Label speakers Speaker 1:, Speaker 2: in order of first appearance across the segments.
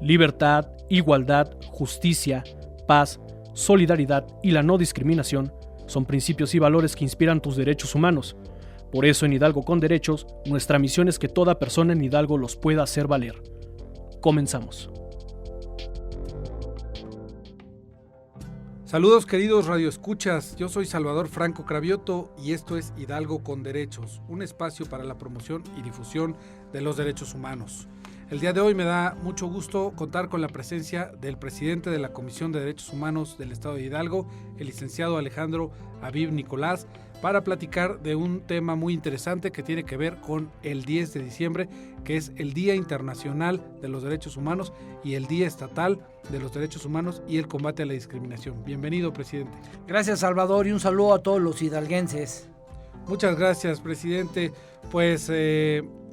Speaker 1: Libertad, igualdad, justicia, paz, solidaridad y la no discriminación son principios y valores que inspiran tus derechos humanos. Por eso en Hidalgo con Derechos, nuestra misión es que toda persona en Hidalgo los pueda hacer valer. Comenzamos.
Speaker 2: Saludos queridos radioescuchas, yo soy Salvador Franco Cravioto y esto es Hidalgo con Derechos, un espacio para la promoción y difusión de los derechos humanos. El día de hoy me da mucho gusto contar con la presencia del presidente de la Comisión de Derechos Humanos del Estado de Hidalgo, el licenciado Alejandro Aviv Nicolás, para platicar de un tema muy interesante que tiene que ver con el 10 de diciembre, que es el Día Internacional de los Derechos Humanos y el Día Estatal de los Derechos Humanos y el Combate a la Discriminación. Bienvenido, presidente.
Speaker 3: Gracias, Salvador, y un saludo a todos los hidalguenses.
Speaker 2: Muchas gracias, presidente. Pues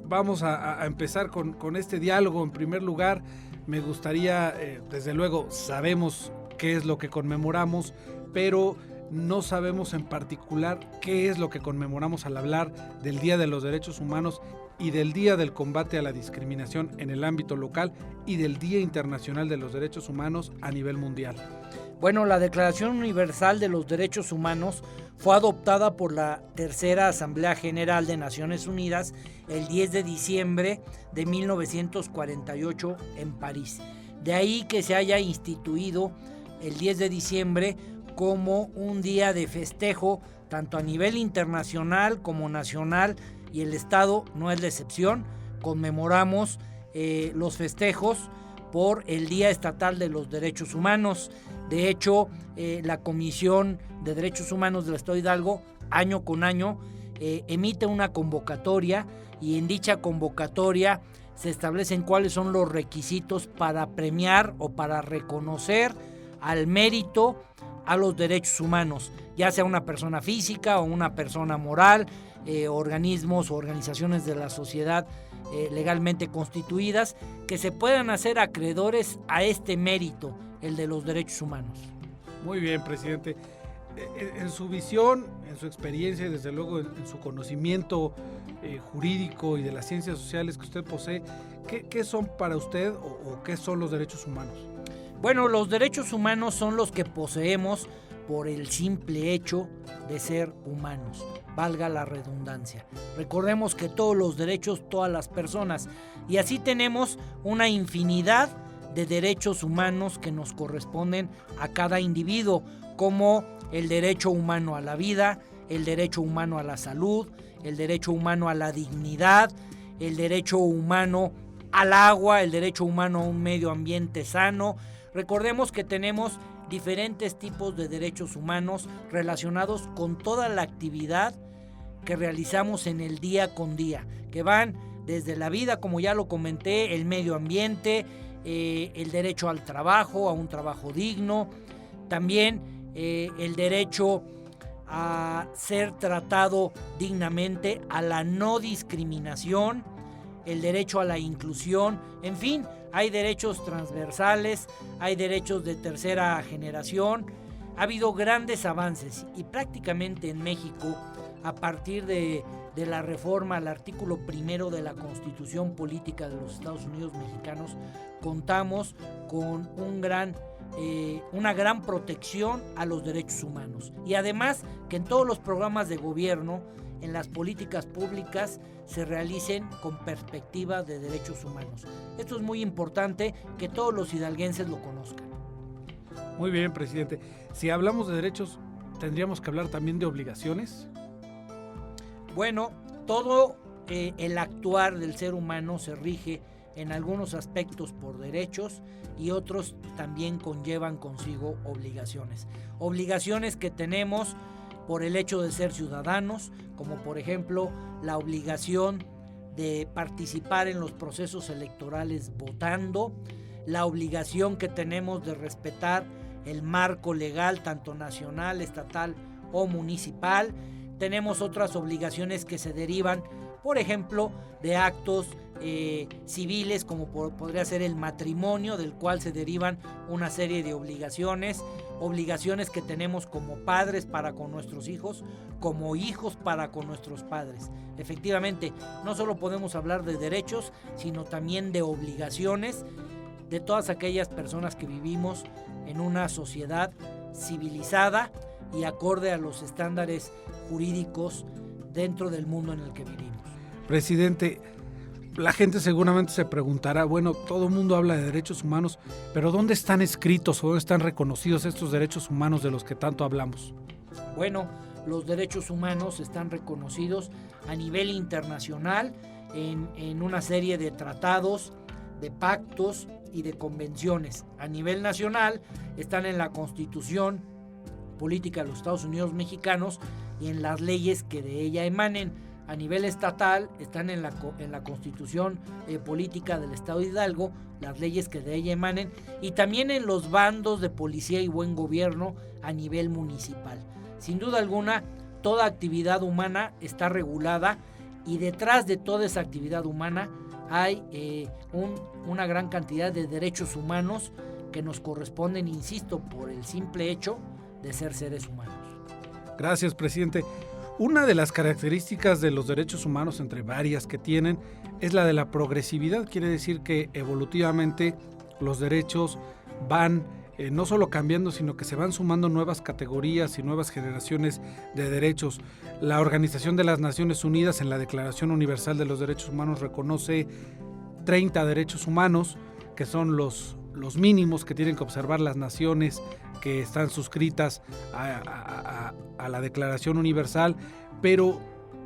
Speaker 2: vamos a empezar con este diálogo. En primer lugar, me gustaría, desde luego, sabemos qué es lo que conmemoramos, pero no sabemos en particular qué es lo que conmemoramos al hablar del Día de los Derechos Humanos y del Día del Combate a la Discriminación en el ámbito local y del Día Internacional de los Derechos Humanos a nivel mundial.
Speaker 3: Bueno, la Declaración Universal de los Derechos Humanos fue adoptada por la Tercera Asamblea General de Naciones Unidas el 10 de diciembre de 1948 en París. De ahí que se haya instituido el 10 de diciembre como un día de festejo tanto a nivel internacional como nacional, y el Estado no es la excepción. Conmemoramos los festejos por el Día Estatal de los Derechos Humanos. De hecho, la Comisión de Derechos Humanos del Estado de Hidalgo, año con año, emite una convocatoria, y en dicha convocatoria se establecen cuáles son los requisitos para premiar o para reconocer al mérito a los derechos humanos, ya sea una persona física o una persona moral, organismos o organizaciones de la sociedad legalmente constituidas, que se puedan hacer acreedores a este mérito, el de los derechos humanos.
Speaker 2: Muy bien, presidente. En su visión, en su experiencia y desde luego en su conocimiento jurídico y de las ciencias sociales que usted posee, ¿qué son para usted o qué son los derechos humanos?
Speaker 3: Bueno, los derechos humanos son los que poseemos por el simple hecho de ser humanos, valga la redundancia. Recordemos que todos los derechos, todas las personas, y así tenemos una infinidad de derechos humanos que nos corresponden a cada individuo, como el derecho humano a la vida, el derecho humano a la salud, el derecho humano a la dignidad, el derecho humano al agua, el derecho humano a un medio ambiente sano. Recordemos que tenemos diferentes tipos de derechos humanos relacionados con toda la actividad que realizamos en el día con día, que van desde la vida, como ya lo comenté, el medio ambiente, el derecho al trabajo, a un trabajo digno, también el derecho a ser tratado dignamente, a la no discriminación, el derecho a la inclusión, en fin, hay derechos transversales, hay derechos de tercera generación. Ha habido grandes avances y prácticamente en México, a partir de la reforma al artículo 1 de la Constitución Política de los Estados Unidos Mexicanos, contamos con una gran protección a los derechos humanos. Y además que en todos los programas de gobierno, en las políticas públicas, se realicen con perspectiva de derechos humanos. Esto es muy importante que todos los hidalguenses lo conozcan.
Speaker 2: Muy bien, presidente. Si hablamos de derechos, ¿tendríamos que hablar también de obligaciones?
Speaker 3: Bueno, todo el actuar del ser humano se rige en algunos aspectos por derechos y otros también conllevan consigo obligaciones. Obligaciones que tenemos por el hecho de ser ciudadanos, como por ejemplo la obligación de participar en los procesos electorales votando, la obligación que tenemos de respetar el marco legal tanto nacional, estatal o municipal. Tenemos otras obligaciones que se derivan, por ejemplo, de actos civiles, como podría ser el matrimonio, del cual se derivan una serie de obligaciones que tenemos como padres para con nuestros hijos, como hijos para con nuestros padres. Efectivamente, no solo podemos hablar de derechos, sino también de obligaciones de todas aquellas personas que vivimos en una sociedad civilizada y acorde a los estándares jurídicos dentro del mundo en el que vivimos.
Speaker 2: Presidente, la gente seguramente se preguntará, bueno, todo el mundo habla de derechos humanos, pero ¿dónde están escritos o dónde están reconocidos estos derechos humanos de los que tanto hablamos?
Speaker 3: Bueno, los derechos humanos están reconocidos a nivel internacional en una serie de tratados, de pactos y de convenciones. A nivel nacional están en la Constitución Política de los Estados Unidos Mexicanos y en las leyes que de ella emanen. A nivel estatal están en la Constitución Política del Estado de Hidalgo, las leyes que de ella emanen, y también en los bandos de policía y buen gobierno a nivel municipal. Sin duda alguna, toda actividad humana está regulada y detrás de toda esa actividad humana hay una gran cantidad de derechos humanos que nos corresponden, insisto, por el simple hecho de ser seres humanos.
Speaker 2: Gracias, presidente. Una de las características de los derechos humanos, entre varias que tienen, es la de la progresividad. Quiere decir que evolutivamente los derechos van no solo cambiando, sino que se van sumando nuevas categorías y nuevas generaciones de derechos. La Organización de las Naciones Unidas en la Declaración Universal de los Derechos Humanos reconoce 30 derechos humanos, que son los mínimos que tienen que observar las naciones que están suscritas a la Declaración Universal, pero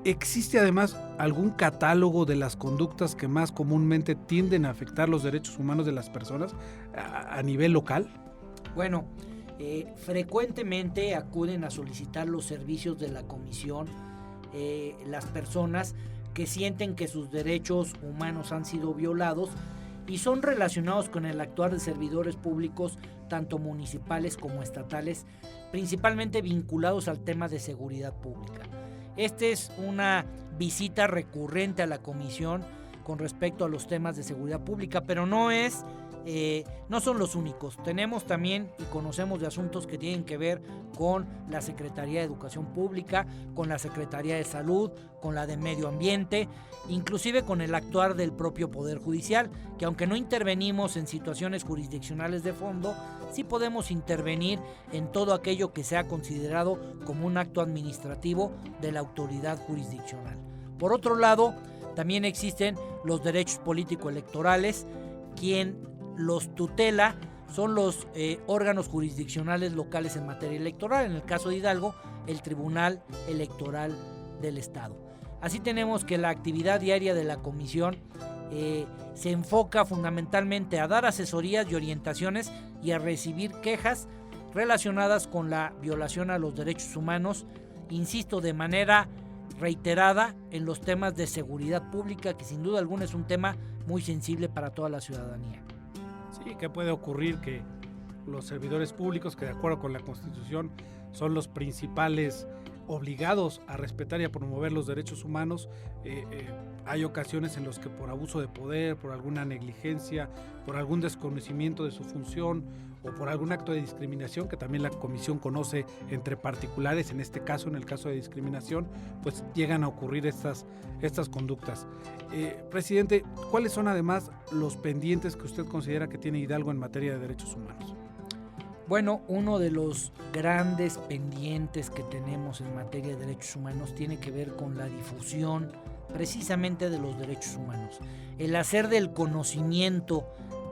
Speaker 2: ¿existe además algún catálogo de las conductas que más comúnmente tienden a afectar los derechos humanos de las personas a nivel local?
Speaker 3: Bueno, frecuentemente acuden a solicitar los servicios de la comisión las personas que sienten que sus derechos humanos han sido violados y son relacionados con el actuar de servidores públicos, tanto municipales como estatales, principalmente vinculados al tema de seguridad pública. Esta es una visita recurrente a la comisión con respecto a los temas de seguridad pública, pero no son los únicos. Tenemos también y conocemos de asuntos que tienen que ver con la Secretaría de Educación Pública, con la Secretaría de Salud, con la de Medio Ambiente, inclusive con el actuar del propio Poder Judicial, que aunque no intervenimos en situaciones jurisdiccionales de fondo, sí podemos intervenir en todo aquello que sea considerado como un acto administrativo de la autoridad jurisdiccional. Por otro lado, también existen los derechos político-electorales. Quien los tutela son los órganos jurisdiccionales locales en materia electoral, en el caso de Hidalgo, el Tribunal Electoral del Estado. Así tenemos que la actividad diaria de la comisión se enfoca fundamentalmente a dar asesorías y orientaciones y a recibir quejas relacionadas con la violación a los derechos humanos, insisto, de manera reiterada en los temas de seguridad pública, que sin duda alguna es un tema muy sensible para toda la ciudadanía.
Speaker 2: Sí, ¿qué puede ocurrir? Que los servidores públicos, que de acuerdo con la Constitución son los principales obligados a respetar y a promover los derechos humanos, hay ocasiones en los que por abuso de poder, por alguna negligencia, por algún desconocimiento de su función o por algún acto de discriminación que también la comisión conoce entre particulares, en este caso, en el caso de discriminación, pues llegan a ocurrir estas conductas. Presidente, ¿cuáles son además los pendientes que usted considera que tiene Hidalgo en materia de derechos humanos?
Speaker 3: Bueno, uno de los grandes pendientes que tenemos en materia de derechos humanos tiene que ver con la difusión precisamente de los derechos humanos. El hacer del conocimiento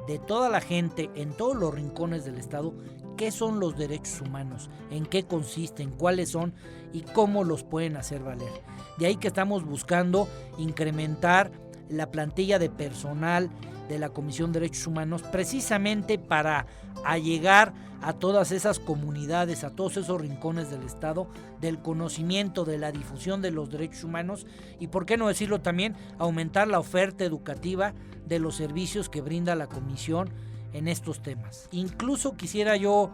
Speaker 3: de toda la gente en todos los rincones del Estado qué son los derechos humanos, en qué consisten, cuáles son y cómo los pueden hacer valer. De ahí que estamos buscando incrementar la plantilla de personal de la Comisión de Derechos Humanos precisamente para allegar a todas esas comunidades, a todos esos rincones del Estado, del conocimiento, de la difusión de los derechos humanos y, por qué no decirlo también, aumentar la oferta educativa de los servicios que brinda la Comisión en estos temas. Incluso quisiera yo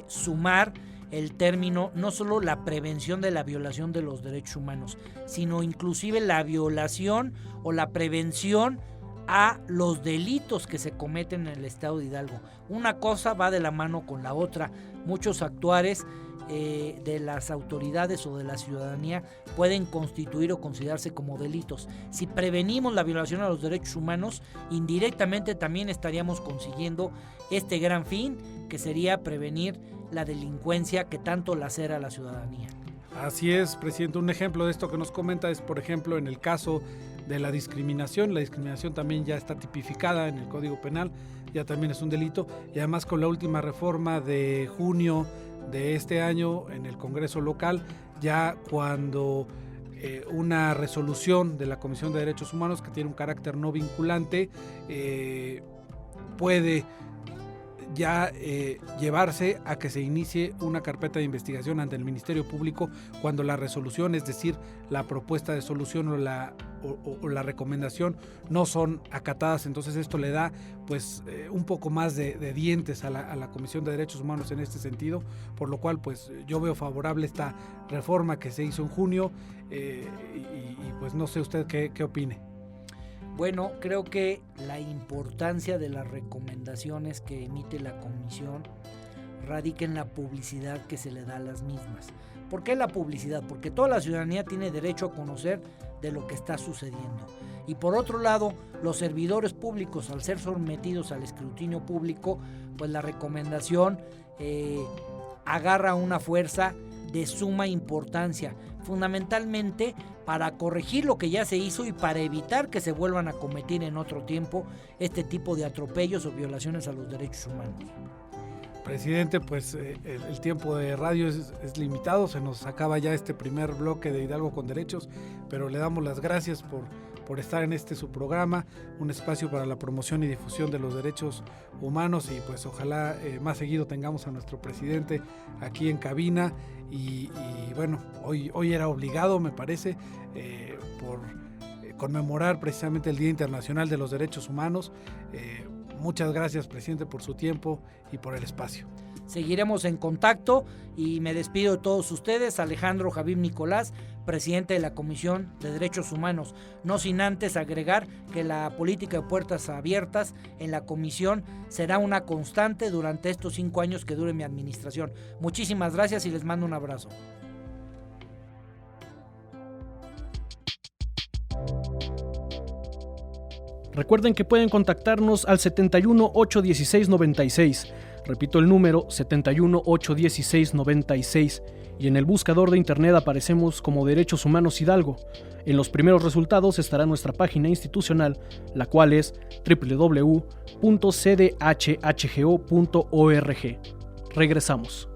Speaker 3: sumar el término, no solo la prevención de la violación de los derechos humanos, sino inclusive la violación o la prevención a los delitos que se cometen en el Estado de Hidalgo. Una cosa va de la mano con la otra. Muchos actuares de las autoridades o de la ciudadanía pueden constituir o considerarse como delitos. Si prevenimos la violación a los derechos humanos, indirectamente también estaríamos consiguiendo este gran fin, que sería prevenir la delincuencia que tanto lacera a la ciudadanía.
Speaker 2: Así es, presidente. Un ejemplo de esto que nos comenta es, por ejemplo, en el caso de la discriminación. La discriminación también ya está tipificada en el Código Penal, ya también es un delito, y además con la última reforma de junio de este año en el Congreso local, ya cuando una resolución de la Comisión de Derechos Humanos que tiene un carácter no vinculante puede ya llevarse a que se inicie una carpeta de investigación ante el Ministerio Público cuando la resolución, es decir, la propuesta de solución o la recomendación no son acatadas. Entonces esto le da pues un poco más de dientes a la Comisión de Derechos Humanos en este sentido, por lo cual pues yo veo favorable esta reforma que se hizo en junio y pues no sé usted qué opine.
Speaker 3: Bueno, creo que la importancia de las recomendaciones que emite la comisión radica en la publicidad que se le da a las mismas. ¿Por qué la publicidad? Porque toda la ciudadanía tiene derecho a conocer de lo que está sucediendo. Y por otro lado, los servidores públicos, al ser sometidos al escrutinio público, pues la recomendación agarra una fuerza de suma importancia, fundamentalmente para corregir lo que ya se hizo y para evitar que se vuelvan a cometer en otro tiempo este tipo de atropellos o violaciones a los derechos humanos.
Speaker 2: Presidente, pues el tiempo de radio es limitado, se nos acaba ya este primer bloque de Hidalgo con Derechos, pero le damos las gracias por estar en su programa, un espacio para la promoción y difusión de los derechos humanos, y pues ojalá más seguido tengamos a nuestro presidente aquí en cabina y bueno, hoy era obligado, me parece, por conmemorar precisamente el Día Internacional de los Derechos Humanos. Muchas gracias, presidente, por su tiempo y por el espacio.
Speaker 3: Seguiremos en contacto y me despido de todos ustedes. Alejandro Javib Nicolás, presidente de la Comisión de Derechos Humanos. No sin antes agregar que la política de puertas abiertas en la comisión será una constante durante estos 5 años que dure mi administración. Muchísimas gracias y les mando un abrazo.
Speaker 1: Recuerden que pueden contactarnos al 71 816 96. Repito el número, 71 816 96. Y en el buscador de internet aparecemos como Derechos Humanos Hidalgo. En los primeros resultados estará nuestra página institucional, la cual es www.cdhhgo.org. Regresamos.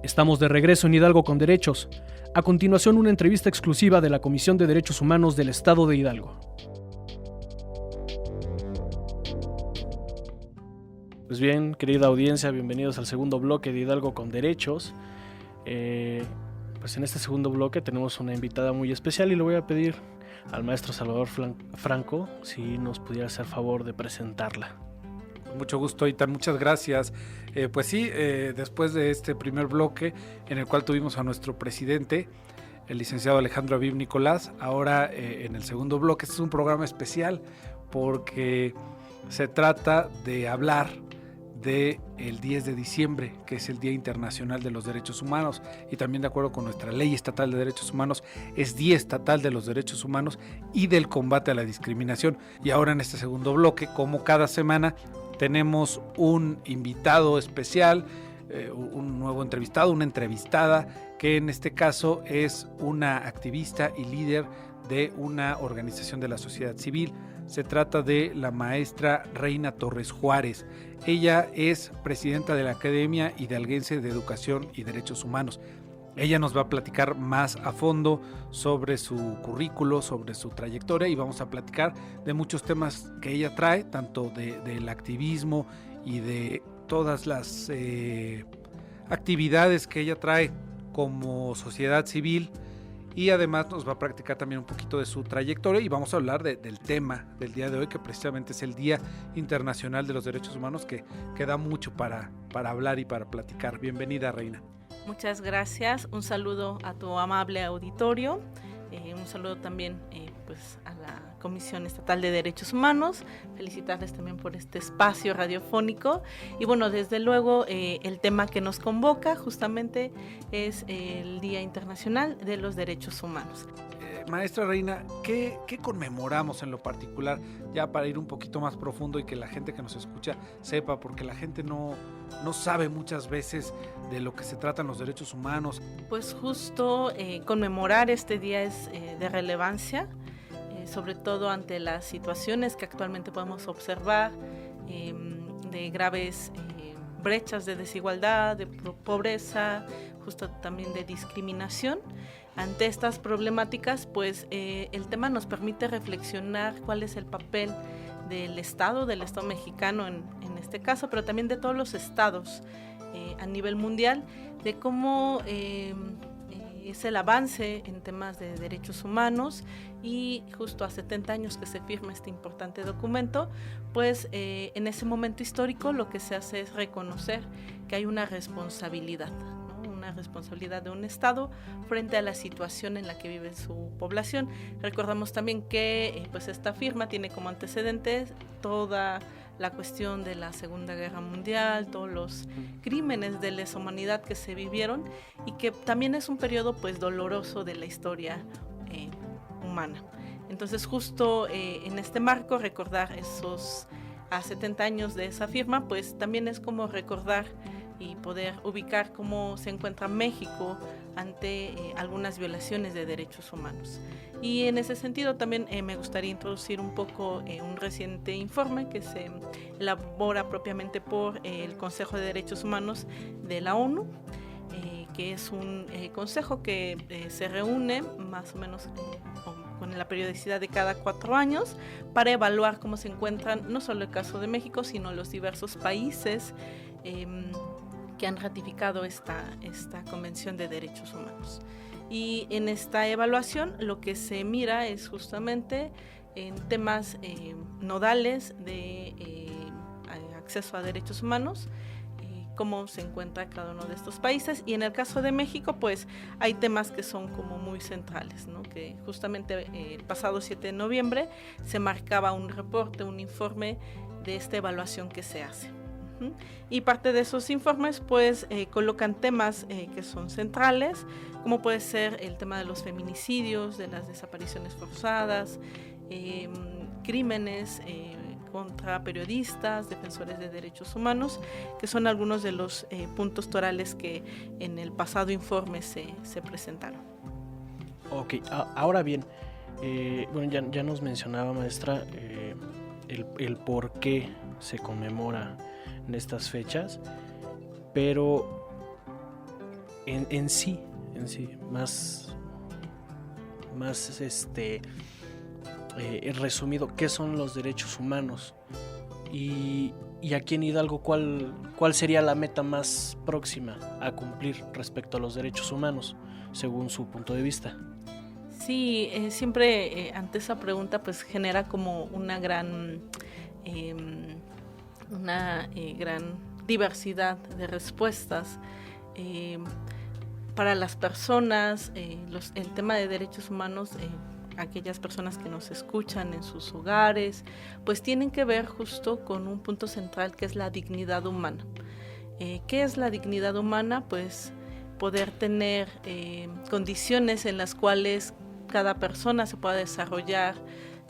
Speaker 1: Estamos de regreso en Hidalgo con Derechos. A continuación, una entrevista exclusiva de la Comisión de Derechos Humanos del Estado de Hidalgo. Pues bien, querida audiencia, bienvenidos al segundo bloque de Hidalgo con Derechos. Pues en este segundo bloque tenemos una invitada muy especial y le voy a pedir al maestro Salvador Franco si nos pudiera hacer favor de presentarla.
Speaker 2: Mucho gusto, Itan, muchas gracias. Pues sí, después de este primer bloque en el cual tuvimos a nuestro presidente, el licenciado Alejandro Javib Nicolás, ahora en el segundo bloque, este es un programa especial porque se trata de hablar del 10 de diciembre, que es el Día Internacional de los Derechos Humanos, y también de acuerdo con nuestra Ley Estatal de Derechos Humanos, es Día Estatal de los Derechos Humanos y del combate a la discriminación. Y ahora en este segundo bloque, como cada semana, tenemos un invitado especial, un nuevo entrevistado, una entrevistada, que en este caso es una activista y líder de una organización de la sociedad civil. Se trata de la maestra Reina Torres Juárez. Ella es presidenta de la Academia Hidalguense de Educación y Derechos Humanos. Ella nos va a platicar más a fondo sobre su currículo, sobre su trayectoria, y vamos a platicar de muchos temas que ella trae, tanto del activismo y de todas las actividades que ella trae como sociedad civil, y además nos va a practicar también un poquito de su trayectoria, y vamos a hablar del tema del día de hoy, que precisamente es el Día Internacional de los Derechos Humanos, que da mucho para hablar y para platicar. Bienvenida, Reina.
Speaker 4: Muchas gracias, un saludo a tu amable auditorio. Un saludo también pues a la Comisión Estatal de Derechos Humanos, felicitarles también por este espacio radiofónico y bueno, desde luego el tema que nos convoca justamente es el Día Internacional de los Derechos Humanos.
Speaker 2: Maestra Reina, ¿qué conmemoramos en lo particular? Ya para ir un poquito más profundo y que la gente que nos escucha sepa, porque la gente no sabe muchas veces de lo que se tratan los derechos humanos.
Speaker 4: Pues justo conmemorar este día es de relevancia, sobre todo ante las situaciones que actualmente podemos observar, de graves brechas de desigualdad, de pobreza, justo también de discriminación. Ante estas problemáticas, pues el tema nos permite reflexionar cuál es el papel del Estado mexicano en este caso, pero también de todos los estados a nivel mundial, de cómo es el avance en temas de derechos humanos y justo a 70 años que se firma este importante documento, pues en ese momento histórico lo que se hace es reconocer que hay una responsabilidad de un Estado frente a la situación en la que vive su población. Recordamos también que pues esta firma tiene como antecedentes toda la cuestión de la Segunda Guerra Mundial, todos los crímenes de lesa humanidad que se vivieron y que también es un periodo pues doloroso de la historia humana. Entonces justo en este marco recordar esos a 70 años de esa firma, pues también es como recordar y poder ubicar cómo se encuentra México ante algunas violaciones de derechos humanos. Y en ese sentido también me gustaría introducir un poco un reciente informe que se elabora propiamente por el Consejo de Derechos Humanos de la ONU, que es un consejo que se reúne más o menos con la periodicidad de cada 4 años para evaluar cómo se encuentran no solo el caso de México, sino los diversos países que han ratificado esta Convención de Derechos Humanos. Y en esta evaluación lo que se mira es justamente en temas nodales de acceso a derechos humanos, cómo se encuentra cada uno de estos países, y en el caso de México pues hay temas que son como muy centrales, ¿no? Que justamente el pasado 7 de noviembre se marcaba un reporte, un informe de esta evaluación que se hace. Y parte de esos informes pues colocan temas que son centrales, como puede ser el tema de los feminicidios, de las desapariciones forzadas, crímenes contra periodistas, defensores de derechos humanos, que son algunos de los puntos torales que en el pasado informe se presentaron.
Speaker 1: Ok, ahora bien, bueno, ya nos mencionaba, maestra, el por qué se conmemora en estas fechas, pero en sí, más resumido, ¿qué son los derechos humanos? Y aquí en Hidalgo, ¿cuál sería la meta más próxima a cumplir respecto a los derechos humanos, según su punto de vista?
Speaker 4: Sí, siempre ante esa pregunta pues genera como una gran diversidad de respuestas. Para las personas, el tema de derechos humanos, aquellas personas que nos escuchan en sus hogares, pues tienen que ver justo con un punto central que es la dignidad humana. ¿Qué es la dignidad humana? Pues poder tener condiciones en las cuales cada persona se pueda desarrollar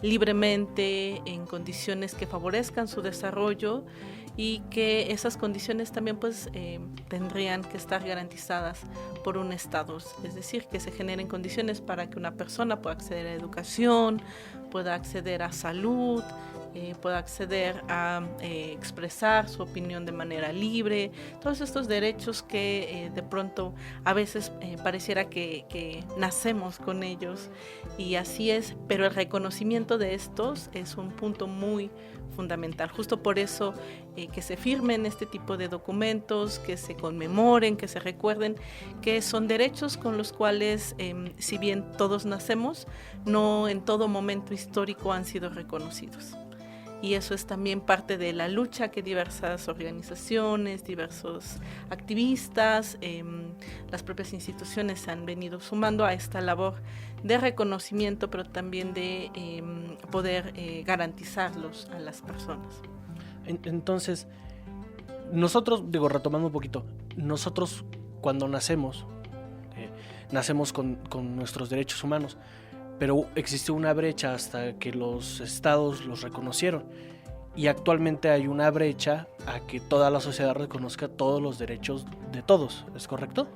Speaker 4: libremente en condiciones que favorezcan su desarrollo, y que esas condiciones también pues tendrían que estar garantizadas por un Estado, es decir, que se generen condiciones para que una persona pueda acceder a educación, pueda acceder a salud, pueda acceder a expresar su opinión de manera libre, todos estos derechos que de pronto a veces pareciera que nacemos con ellos, y así es, pero el reconocimiento de estos es un punto muy fundamental. Justo por eso que se firmen este tipo de documentos, que se conmemoren, que se recuerden que son derechos con los cuales, si bien todos nacemos, no en todo momento histórico han sido reconocidos. y eso es también parte de la lucha que diversas organizaciones, diversos activistas, las propias instituciones se han venido sumando a esta labor de reconocimiento, pero también de poder garantizarlos a las personas.
Speaker 1: Entonces, nosotros, retomando un poquito, nosotros cuando nacemos con nuestros derechos humanos, pero existió una brecha hasta que los estados los reconocieron, y actualmente hay una brecha a que toda la sociedad reconozca todos los derechos de todos, ¿es correcto?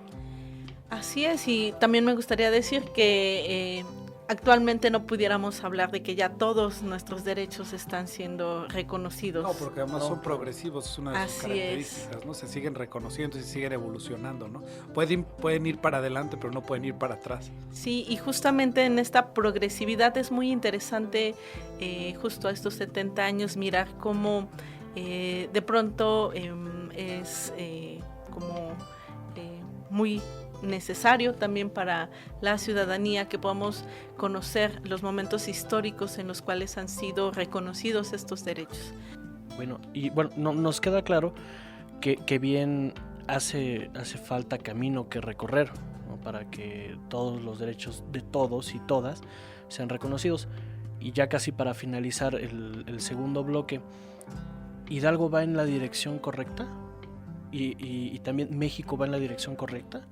Speaker 4: Así es, y también me gustaría decir que actualmente no pudiéramos hablar de que ya todos nuestros derechos están siendo reconocidos.
Speaker 2: No, porque además son progresivos, es una de sus
Speaker 4: Así
Speaker 2: características, ¿no? Se siguen reconociendo y se siguen evolucionando, ¿no? Pueden ir para adelante, pero no pueden ir para atrás.
Speaker 4: Sí, y justamente en esta progresividad es muy interesante, justo a estos 70 años, mirar cómo de pronto es como muy necesario también para la ciudadanía que podamos conocer los momentos históricos en los cuales han sido reconocidos estos derechos.
Speaker 1: Bueno, nos queda claro que bien hace falta camino que recorrer, ¿no? Para que todos los derechos de todos y todas sean reconocidos. Y ya casi para finalizar el segundo bloque, ¿Hidalgo va en la dirección correcta? ¿Y también México va en la dirección correcta?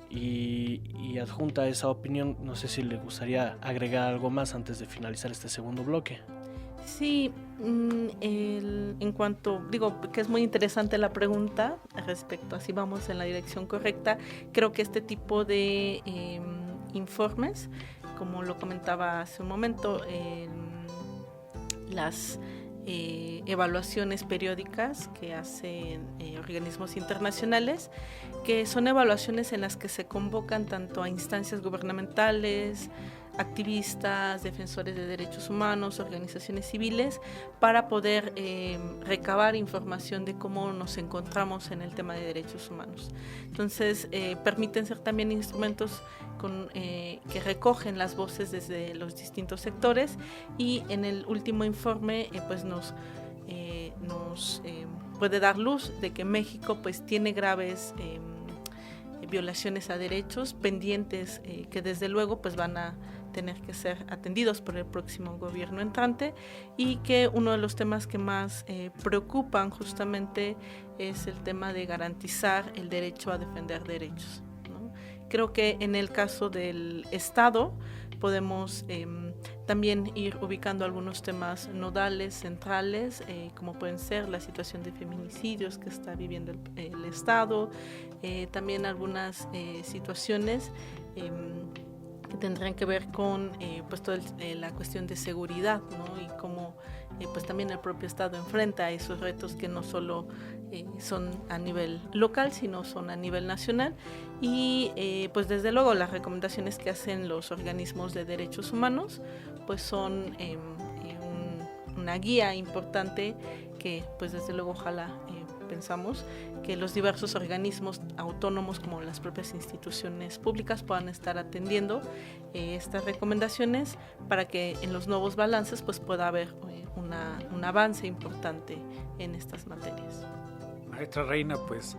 Speaker 1: Y adjunta a esa opinión, no sé si le gustaría agregar algo más antes de finalizar este segundo bloque.
Speaker 4: Sí, en cuanto, digo que es muy interesante la pregunta respecto a si vamos en la dirección correcta, creo que este tipo de informes, como lo comentaba hace un momento, las evaluaciones periódicas que hacen organismos internacionales, que son evaluaciones en las que se convocan tanto a instancias gubernamentales, activistas, defensores de derechos humanos, organizaciones civiles, para poder recabar información de cómo nos encontramos en el tema de derechos humanos. Entonces, permiten ser también instrumentos que recogen las voces desde los distintos sectores, y en el último informe pues nos puede dar luz de que México pues tiene graves violaciones a derechos pendientes, que desde luego pues van a tener que ser atendidos por el próximo gobierno entrante, y que uno de los temas que más preocupan justamente es el tema de garantizar el derecho a defender derechos, ¿no? Creo que en el caso del Estado podemos también ir ubicando algunos temas nodales, centrales, como pueden ser la situación de feminicidios que está viviendo el Estado, también algunas situaciones que tendrían que ver con pues toda la cuestión de seguridad, ¿no? Y cómo pues también el propio Estado enfrenta esos retos que no solo son a nivel local, sino son a nivel nacional, y pues desde luego las recomendaciones que hacen los organismos de derechos humanos pues son una guía importante que pues desde luego ojalá pensamos que los diversos organismos autónomos como las propias instituciones públicas puedan estar atendiendo estas recomendaciones, para que en los nuevos balances pues pueda haber un avance importante en estas materias.
Speaker 2: Maestra Reina, pues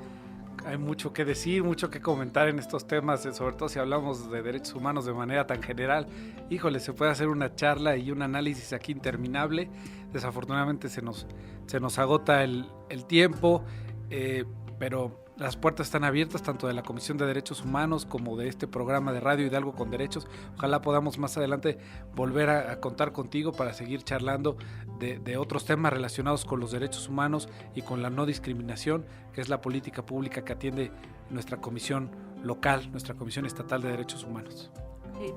Speaker 2: hay mucho que decir, mucho que comentar en estos temas, sobre todo si hablamos de derechos humanos de manera tan general. Híjole, se puede hacer una charla y un análisis aquí interminable. Desafortunadamente se nos agota el tiempo, pero las puertas están abiertas tanto de la Comisión de Derechos Humanos como de este programa de Radio Hidalgo con Derechos. Ojalá podamos más adelante volver a contar contigo para seguir charlando de otros temas relacionados con los derechos humanos y con la no discriminación, que es la política pública que atiende nuestra comisión local, nuestra Comisión Estatal de Derechos Humanos.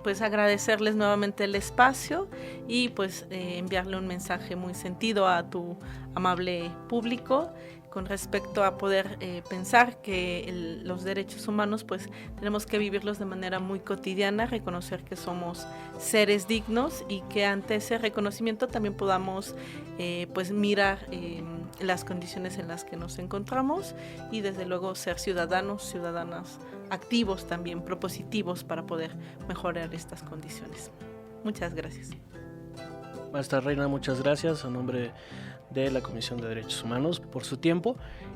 Speaker 4: Pues agradecerles nuevamente el espacio y pues enviarle un mensaje muy sentido a tu amable público con respecto a poder pensar que los derechos humanos pues tenemos que vivirlos de manera muy cotidiana, reconocer que somos seres dignos y que ante ese reconocimiento también podamos pues mirar las condiciones en las que nos encontramos, y desde luego ser ciudadanas activos también, propositivos para poder mejorar estas condiciones. Muchas gracias.
Speaker 1: Maestra Reina, muchas gracias a nombre de la Comisión de Derechos Humanos por su tiempo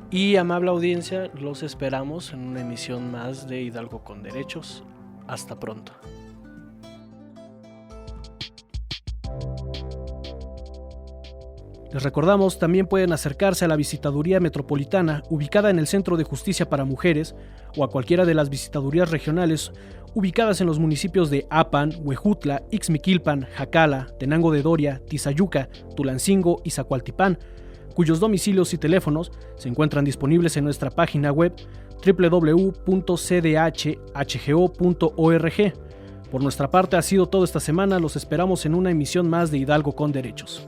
Speaker 1: y amable audiencia, los esperamos en una emisión más de Hidalgo con Derechos. Hasta pronto. Les recordamos, también pueden acercarse a la Visitaduría Metropolitana, ubicada en el Centro de Justicia para Mujeres, o a cualquiera de las visitadurías regionales ubicadas en los municipios de Apan, Huejutla, Ixmiquilpan, Jacala, Tenango de Doria, Tizayuca, Tulancingo y Zacualtipán, cuyos domicilios y teléfonos se encuentran disponibles en nuestra página web www.cdhhgo.org. Por nuestra parte ha sido todo esta semana, los esperamos en una emisión más de Hidalgo con Derechos.